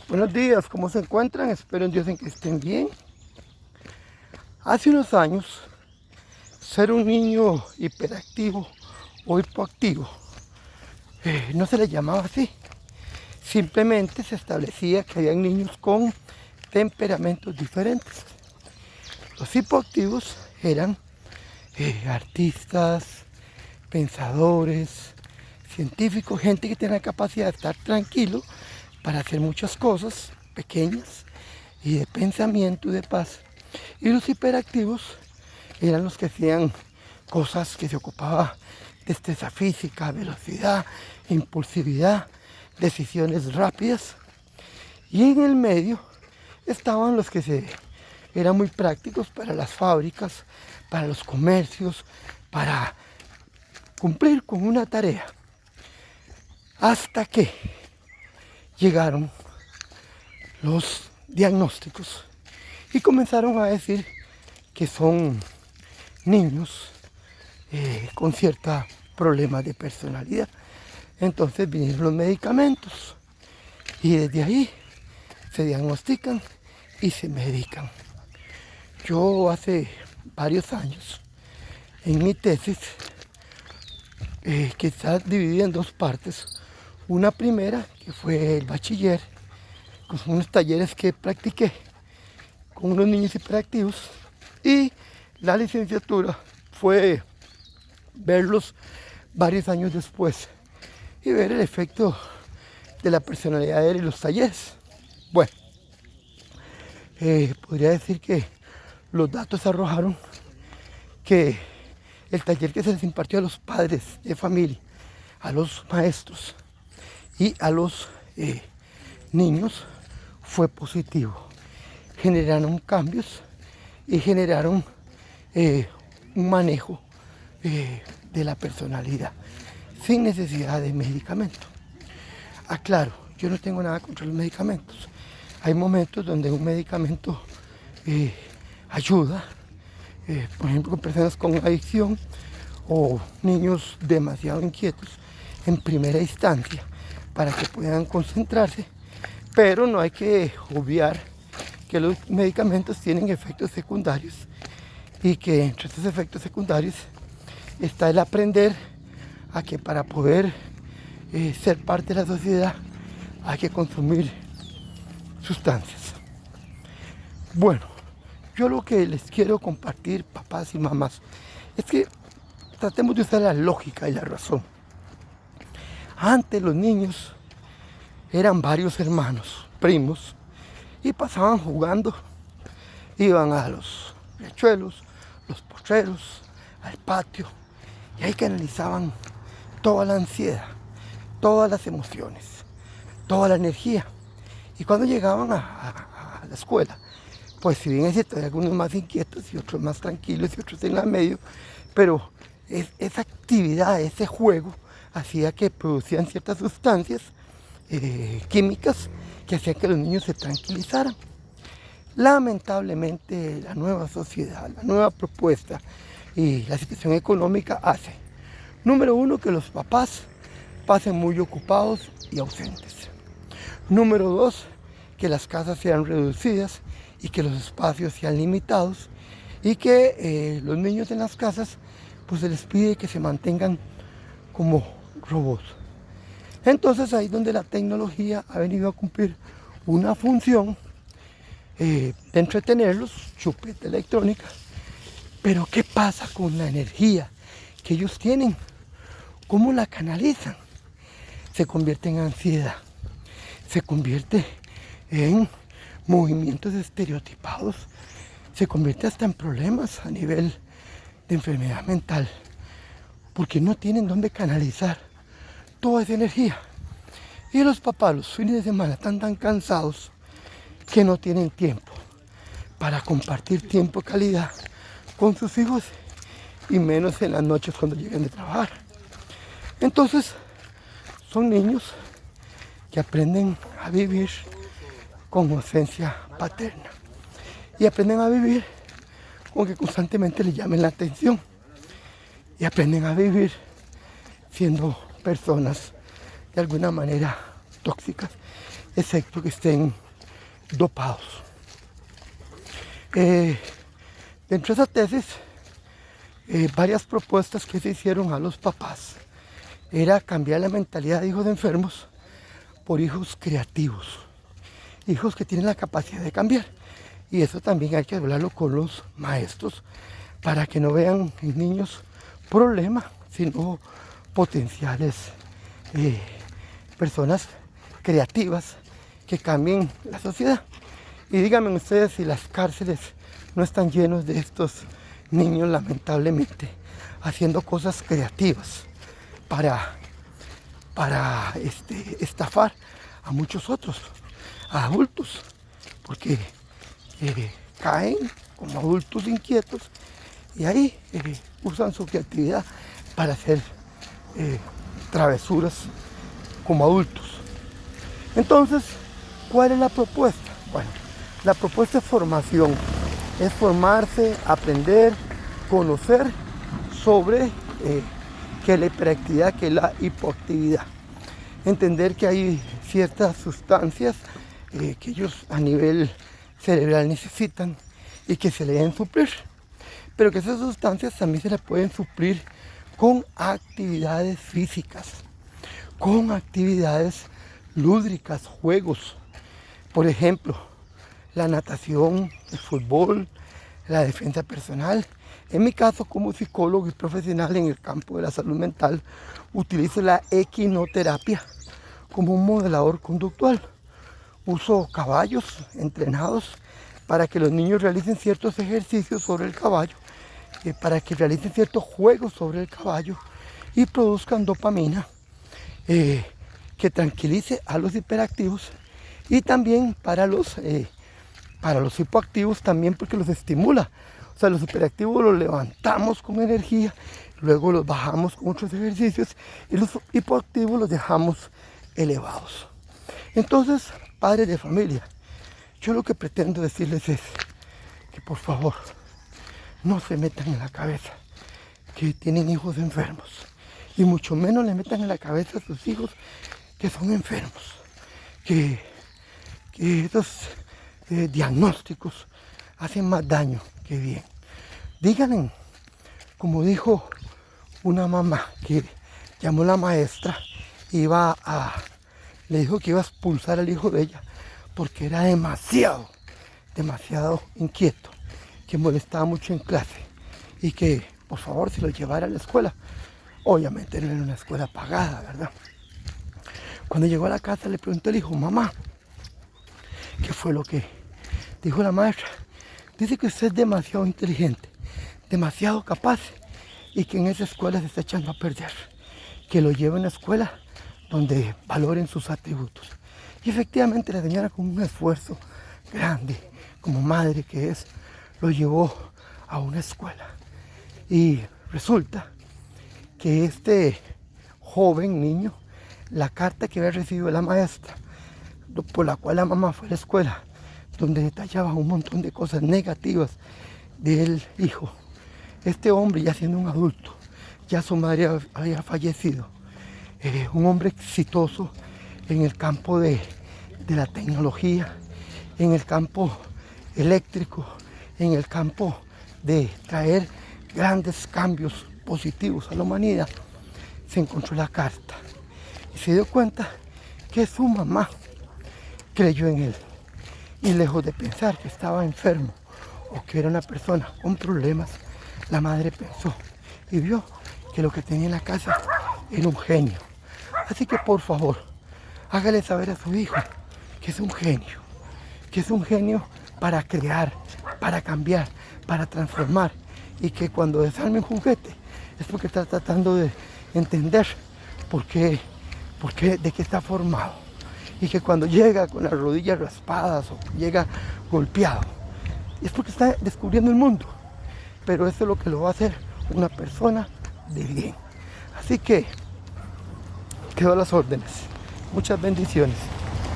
Buenos días, ¿cómo se encuentran? Espero en Dios en que estén bien. Hace unos años, ser un niño hiperactivo o hipoactivo no se le llamaba así. Simplemente se establecía que había niños con temperamentos diferentes. Los hipoactivos eran artistas, pensadores, científicos, gente que tenía la capacidad de estar tranquilo para hacer muchas cosas pequeñas y de pensamiento y de paz. Y los hiperactivos eran los que hacían cosas que se ocupaba de destreza física, velocidad, impulsividad, decisiones rápidas. Y en el medio estaban los que eran muy prácticos para las fábricas, para los comercios, para cumplir con una tarea. Hasta que llegaron los diagnósticos y comenzaron a decir que son niños con ciertos problemas de personalidad. Entonces vinieron los medicamentos y desde ahí se diagnostican y se medican. Yo hace varios años, en mi tesis, que está dividida en dos partes, una primera que fue el bachiller, con unos talleres que practiqué con unos niños hiperactivos, y la licenciatura fue verlos varios años después y ver el efecto de la personalidad de él y los talleres. Bueno, podría decir que los datos arrojaron que el taller que se les impartió a los padres de familia, a los maestros y a los niños fue positivo. Generaron cambios y generaron un manejo de la personalidad sin necesidad de medicamento. Aclaro, yo no tengo nada contra los medicamentos. Hay momentos donde un medicamento ayuda, por ejemplo, con personas con adicción o niños demasiado inquietos en primera instancia para que puedan concentrarse, pero no hay que obviar que los medicamentos tienen efectos secundarios y que entre estos efectos secundarios está el aprender a que para poder ser parte de la sociedad hay que consumir sustancias. Bueno, yo lo que les quiero compartir, papás y mamás, es que tratemos de usar la lógica y la razón. Antes los niños eran varios hermanos, primos, y pasaban jugando. Iban a los riachuelos, los potreros, al patio, y ahí canalizaban toda la ansiedad, todas las emociones, toda la energía. Y cuando llegaban a la escuela, pues si bien es cierto, hay algunos más inquietos y otros más tranquilos y otros en la medio, pero esa actividad, ese juego, hacía que producían ciertas sustancias químicas que hacían que los niños se tranquilizaran. Lamentablemente la nueva sociedad, la nueva propuesta y la situación económica hace, número uno, que los papás pasen muy ocupados y ausentes. Número dos, que las casas sean reducidas y que los espacios sean limitados y que los niños en las casas pues se les pide que se mantengan como robots. Entonces ahí es donde la tecnología ha venido a cumplir una función de entretenerlos, chupeta electrónica, pero ¿qué pasa con la energía que ellos tienen? ¿Cómo la canalizan? Se convierte en ansiedad, se convierte en movimientos estereotipados, se convierte hasta en problemas a nivel de enfermedad mental, porque no tienen dónde canalizar toda esa energía. Y los papás los fines de semana están tan cansados que no tienen tiempo para compartir tiempo de calidad con sus hijos, y menos en las noches cuando llegan de trabajar. Entonces son niños que aprenden a vivir con ausencia paterna y aprenden a vivir con que constantemente les llamen la atención, y aprenden a vivir siendo personas de alguna manera tóxicas excepto que estén dopados. Dentro de esa tesis, varias propuestas que se hicieron a los papás era cambiar la mentalidad de hijos enfermos por hijos creativos, hijos que tienen la capacidad de cambiar. Y eso también hay que hablarlo con los maestros para que no vean en niños problemas, sino potenciales personas creativas que cambien la sociedad. Y díganme ustedes si las cárceles no están llenos de estos niños, lamentablemente, haciendo cosas creativas para estafar a muchos otros, a adultos, porque caen como adultos inquietos y ahí usan su creatividad para hacer travesuras como adultos. Entonces, ¿cuál es la propuesta? Bueno, la propuesta es formación, es formarse, aprender, conocer sobre qué es la hiperactividad, qué es la hipoactividad. Entender que hay ciertas sustancias que ellos a nivel cerebral necesitan y que se le deben suplir, pero que esas sustancias también se le pueden suplir con actividades físicas, con actividades lúdicas, juegos. Por ejemplo, la natación, el fútbol, la defensa personal. En mi caso, como psicólogo y profesional en el campo de la salud mental, utilizo la equinoterapia como un modelador conductual. Uso caballos entrenados para que los niños realicen ciertos ejercicios sobre el caballo, para que realicen ciertos juegos sobre el caballo y produzcan dopamina que tranquilice a los hiperactivos, y también para los hipoactivos también, porque los estimula. O sea, los hiperactivos los levantamos con energía, luego los bajamos con otros ejercicios y los hipoactivos los dejamos elevados. Entonces, padres de familia, yo lo que pretendo decirles es que por favor no se metan en la cabeza que tienen hijos enfermos, y mucho menos le metan en la cabeza a sus hijos que son enfermos, que estos diagnósticos hacen más daño que bien. Díganle, como dijo una mamá que llamó a la maestra, le dijo que iba a expulsar al hijo de ella porque era demasiado inquieto, que molestaba mucho en clase y que por favor se lo llevara a la escuela. Obviamente no era una escuela pagada, ¿verdad? Cuando llegó a la casa le preguntó al hijo: mamá, ¿qué fue lo que dijo la maestra? Dice que usted es demasiado inteligente, demasiado capaz, y que en esa escuela se está echando a perder. Que lo lleve a una escuela donde valoren sus atributos. Y efectivamente la señora, con un esfuerzo grande, como madre que es, lo llevó a una escuela. Y resulta que este joven niño, la carta que había recibido de la maestra, por la cual la mamá fue a la escuela, donde detallaba un montón de cosas negativas del hijo. Este hombre, ya siendo un adulto, ya su madre había fallecido, un hombre exitoso en el campo de la tecnología, en el campo eléctrico, en el campo de traer grandes cambios positivos a la humanidad, se encontró la carta y se dio cuenta que su mamá creyó en él. Y lejos de pensar que estaba enfermo o que era una persona con problemas, la madre pensó y vio que lo que tenía en la casa era un genio. Así que por favor, hágale saber a su hijo que es un genio para crear, para cambiar, para transformar, y que cuando desarme un juguete es porque está tratando de entender de qué está formado, y que cuando llega con las rodillas raspadas o llega golpeado es porque está descubriendo el mundo, pero eso es lo que lo va a hacer una persona de bien. Así que quedo a las órdenes. Muchas bendiciones.